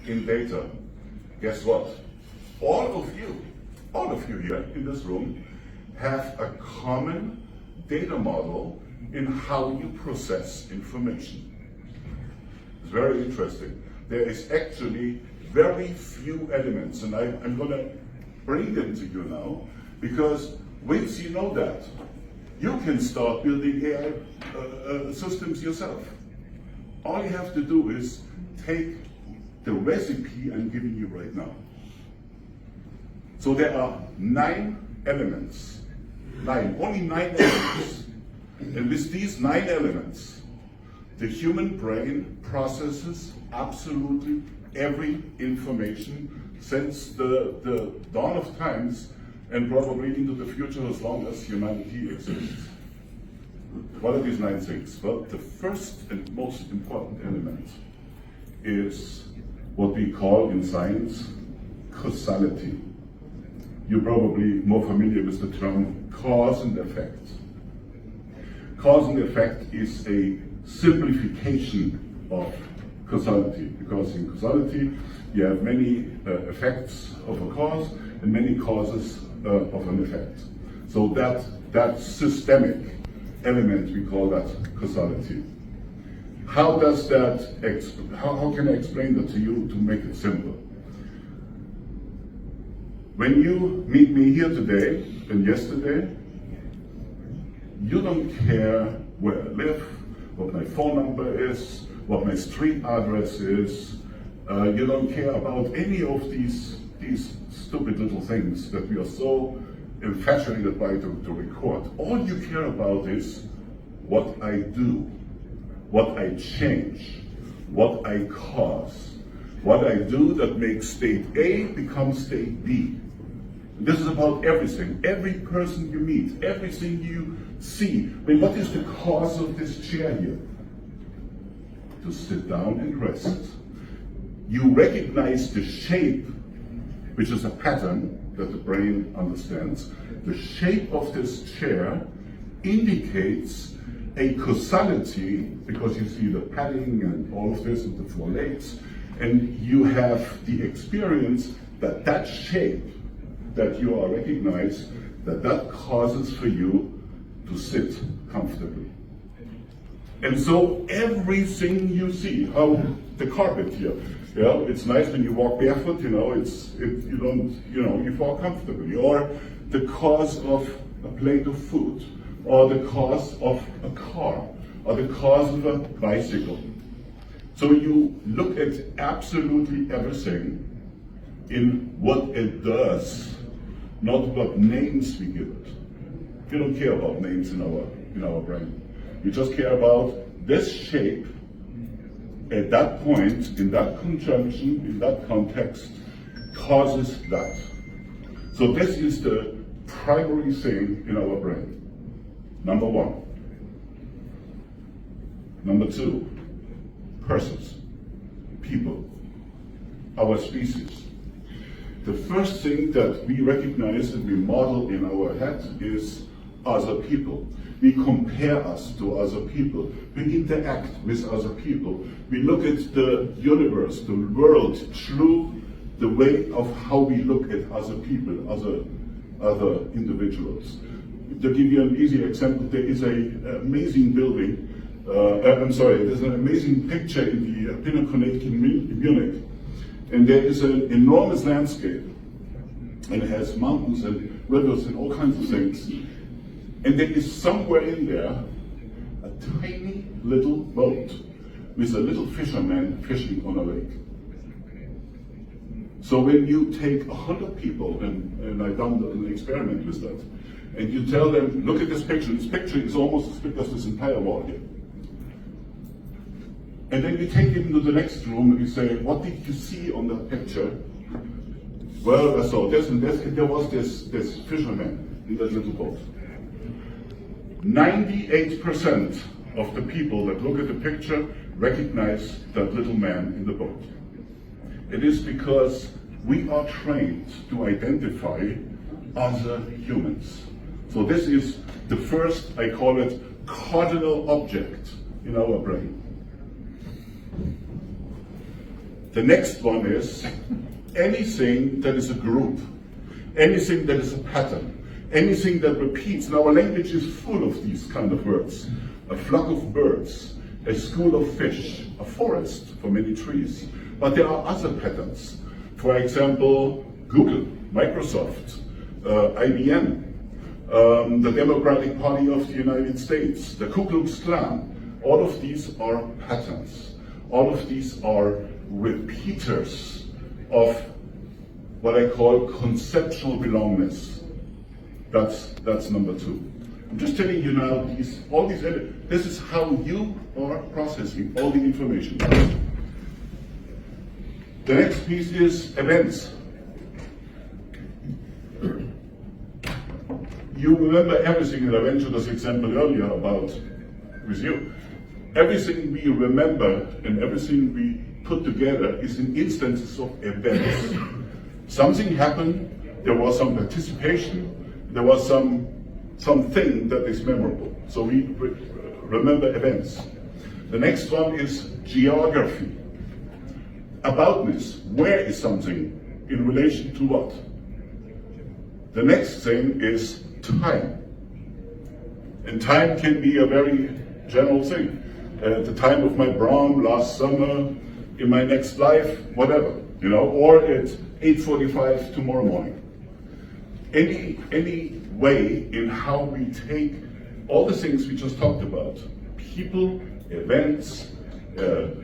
in data. Guess what? All of you here in this room have a common data model in how you process information. It's very interesting. There is actually very few elements, and I'm going to bring them to you now, because once you know that, you can start building AI systems yourself. All you have to do is take the recipe I'm giving you right now. So there are 9 elements, only 9 elements. And with these 9 elements, the human brain processes absolutely every information since the dawn of times, and probably into the future as long as humanity exists. What are these 9 things? Well, the first and most important element is what we call in science causality. You're probably more familiar with the term cause and effect. Cause and effect is a simplification of causality, because in causality you have many effects of a cause and many causes of an effect. So that systemic element, we call that causality. How does that, how can I explain that to you to make it simple? When you meet me here today and yesterday, you don't care where I live, what my phone number is, what my street address is. You don't care about any of these stupid little things that we are so infatuated by to record. All you care about is what I do, what I change, what I cause, what I do that makes state A become state B. This is about everything, every person you meet, everything you see. I mean, what is the cause of this chair here? To sit down and rest. You recognize the shape, which is a pattern that the brain understands. The shape of this chair indicates a causality, because you see the padding and all of this with the 4 legs, and you have the experience that that shape that you are recognized, that causes for you to sit comfortably. And so everything you see, how the carpet here, it's nice when you walk barefoot, you fall comfortably. Or the cause of a plate of food, or the cause of a car, or the cause of a bicycle. So you look at absolutely everything in what it does, not what names we give it. We don't care about names in our brain. We just care about this shape at that point, in that conjunction, in that context, causes that. So this is the primary thing in our brain. Number 1. Number 2, persons, people, our species. The first thing that we recognize and we model in our head is other people. We compare us to other people. We interact with other people. We look at the universe, the world, through the way of how we look at other people, other individuals. To give you an easy example, there is an amazing building, there's an amazing picture in the Pinakothek in Munich. And there is an enormous landscape, and it has mountains and rivers and all kinds of things. And there is somewhere in there a tiny little boat with a little fisherman fishing on a lake. So when you take 100 people, and I've done an experiment with that, and you tell them, look at this picture is almost as big as this entire wall here. And then you take him to the next room and you say, what did you see on that picture? Well, I saw this and this, and there was this fisherman in that little boat. 98% of the people that look at the picture recognize that little man in the boat. It is because we are trained to identify other humans. So this is the first, I call it, cardinal object in our brain. The next one is anything that is a group, anything that is a pattern, anything that repeats. And our language is full of these kind of words. A flock of birds, a school of fish, a forest for many trees. But there are other patterns. For example, Google, Microsoft, IBM, the Democratic Party of the United States, the Ku Klux Klan. All of these are patterns. All of these are repeaters of what I call conceptual belongingness. That's number two. I'm just telling you now, this is how you are processing all the information. The next piece is events. You remember everything that I went to this example earlier about with you. Everything we remember and everything we put together is in instances of events. Something happened, there was some participation, there was something that is memorable. So we remember events. The next one is geography. Aboutness. Where is something in relation to what? The next thing is time. And time can be a very general thing. At the time of my prom last summer, in my next life, whatever, or at 8:45 tomorrow morning. Any way in how we take all the things we just talked about, people, events,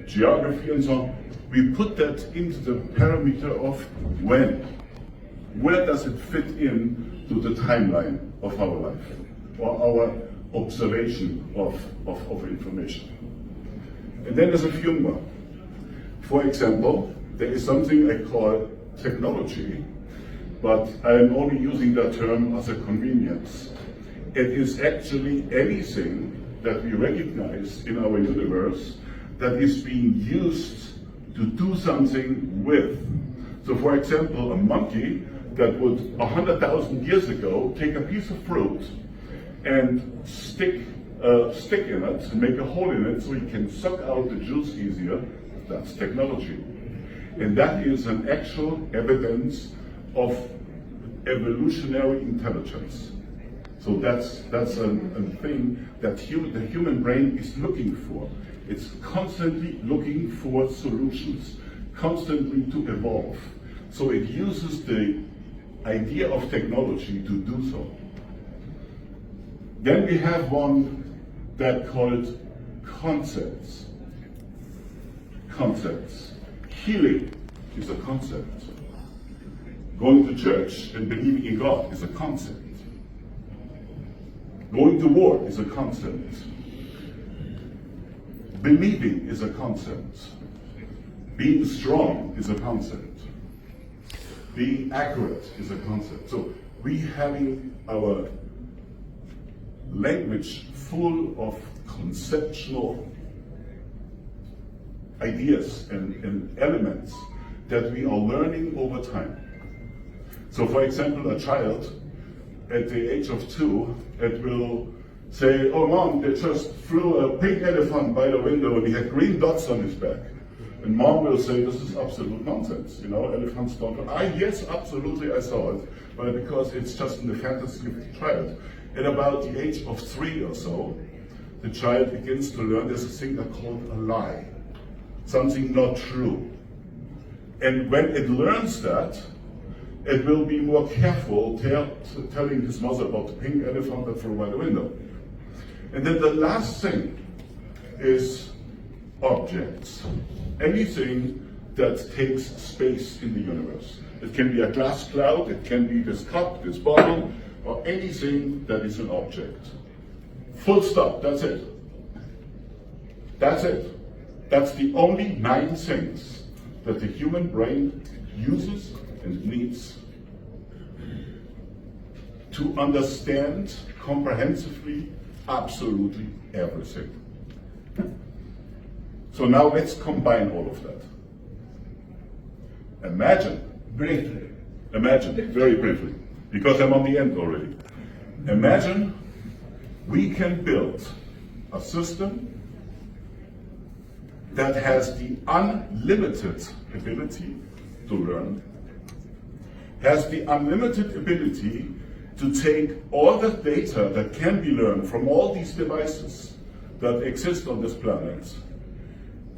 geography and so on, we put that into the parameter of when. Where does it fit in to the timeline of our life or our observation of information? And then there's a few more. For example, there is something I call technology, but I'm only using that term as a convenience. It is actually anything that we recognize in our universe that is being used to do something with. So for example, a monkey that would 100,000 years ago take a piece of fruit and stick a stick in it and make a hole in it so he can suck out the juice easier, that's technology. And that is an actual evidence of evolutionary intelligence. So that's a thing that the human brain is looking for. It's constantly looking for solutions, constantly to evolve. So it uses the idea of technology to do so. Then we have one that called concepts. Concepts. Healing is a concept. Going to church and believing in God is a concept. Going to war is a concept. Believing is a concept. Being strong is a concept. Being accurate is a concept. So we having our language full of conceptual ideas and elements that we are learning over time. So for example, a child at the age of 2, it will say, "Oh mom, they just flew a pink elephant by the window and he had green dots on his back." And mom will say, "This is absolute nonsense, elephants don't fly." Yes, absolutely, I saw it, but because it's just in the fantasy of the child. At about the age of 3 or so, the child begins to learn there's a thing called a lie, something not true. And when it learns that, it will be more careful telling his mother about the pink elephant that flew by the window. And then the last thing is objects. Anything that takes space in the universe. It can be a glass cloud, it can be this cup, this bottle, or anything that is an object. Full stop, that's it. That's it. That's the only 9 things that the human brain uses and needs to understand comprehensively absolutely everything. So now let's combine all of that. Imagine, very briefly, because I'm on the end already. Imagine we can build a system that has the unlimited ability to learn, has the unlimited ability to take all the data that can be learned from all these devices that exist on this planet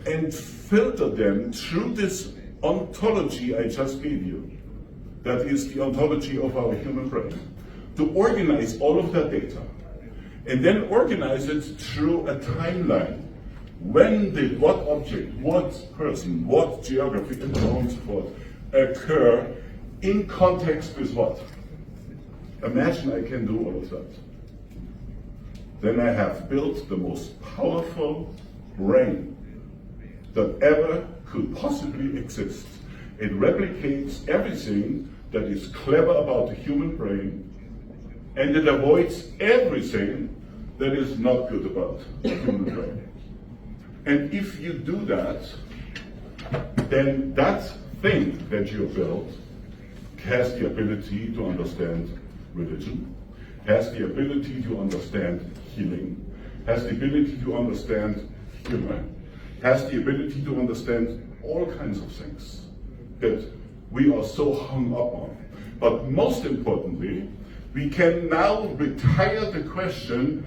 and filter them through this ontology I just gave you, that is the ontology of our human brain, to organize all of that data and then organize it through a timeline. When did what object, what person, what geography, and so on and so forth occur in context with what? Imagine I can do all of that. Then I have built the most powerful brain that ever could possibly exist. It replicates everything that is clever about the human brain, and it avoids everything that is not good about the human brain. And if you do that, then that thing that you built has the ability to understand religion, has the ability to understand healing, has the ability to understand humor, has the ability to understand all kinds of things that we are so hung up on. But most importantly, we can now retire the question,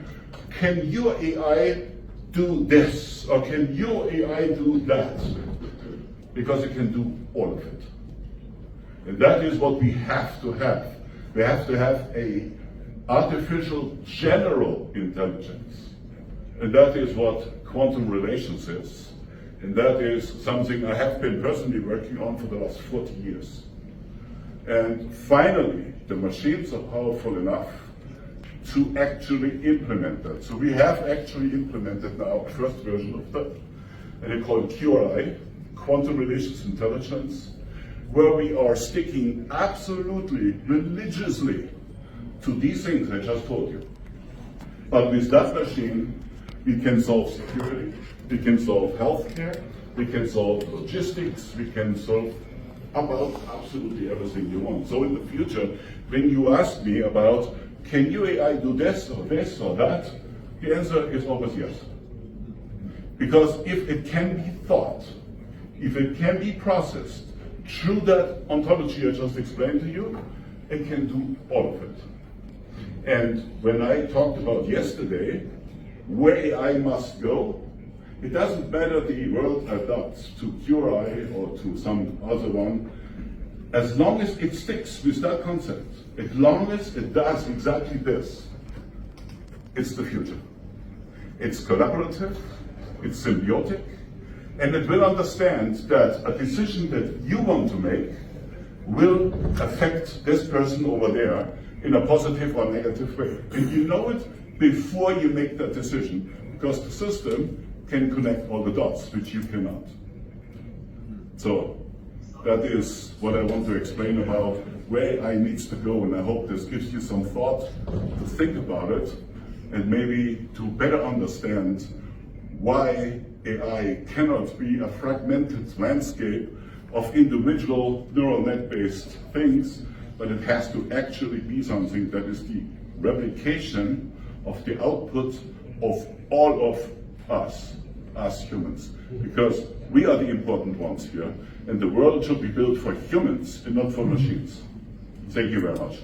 can your AI do this, or can your AI do that? Because it can do all of it. And that is what we have to have. We have to have a artificial general intelligence. And that is what quantum relations is. And that is something I have been personally working on for the last 40 years. And finally, the machines are powerful enough to actually implement that. So we have actually implemented now a first version of that, and it's called QRI, Quantum Relations Intelligence, where we are sticking absolutely religiously to these things I just told you. But with that machine, we can solve security, we can solve healthcare, we can solve logistics, we can solve about absolutely everything you want. So in the future, when you ask me about, can your AI do this or that, the answer is always yes. Because if it can be thought, if it can be processed through that ontology I just explained to you, it can do all of it. And when I talked about yesterday, where AI must go, it doesn't matter the world adopts to QRI or to some other one, as long as it sticks with that concept, as long as it does exactly this, it's the future. It's collaborative, it's symbiotic, and it will understand that a decision that you want to make will affect this person over there in a positive or negative way. And you know it before you make that decision, because the system can connect all the dots, which you cannot. So that is what I want to explain about where AI needs to go, and I hope this gives you some thought to think about it, and maybe to better understand why AI cannot be a fragmented landscape of individual neural net-based things, but it has to actually be something that is the replication of the output of all of us as humans. Because we are the important ones here, and the world should be built for humans and not for machines. Thank you very much.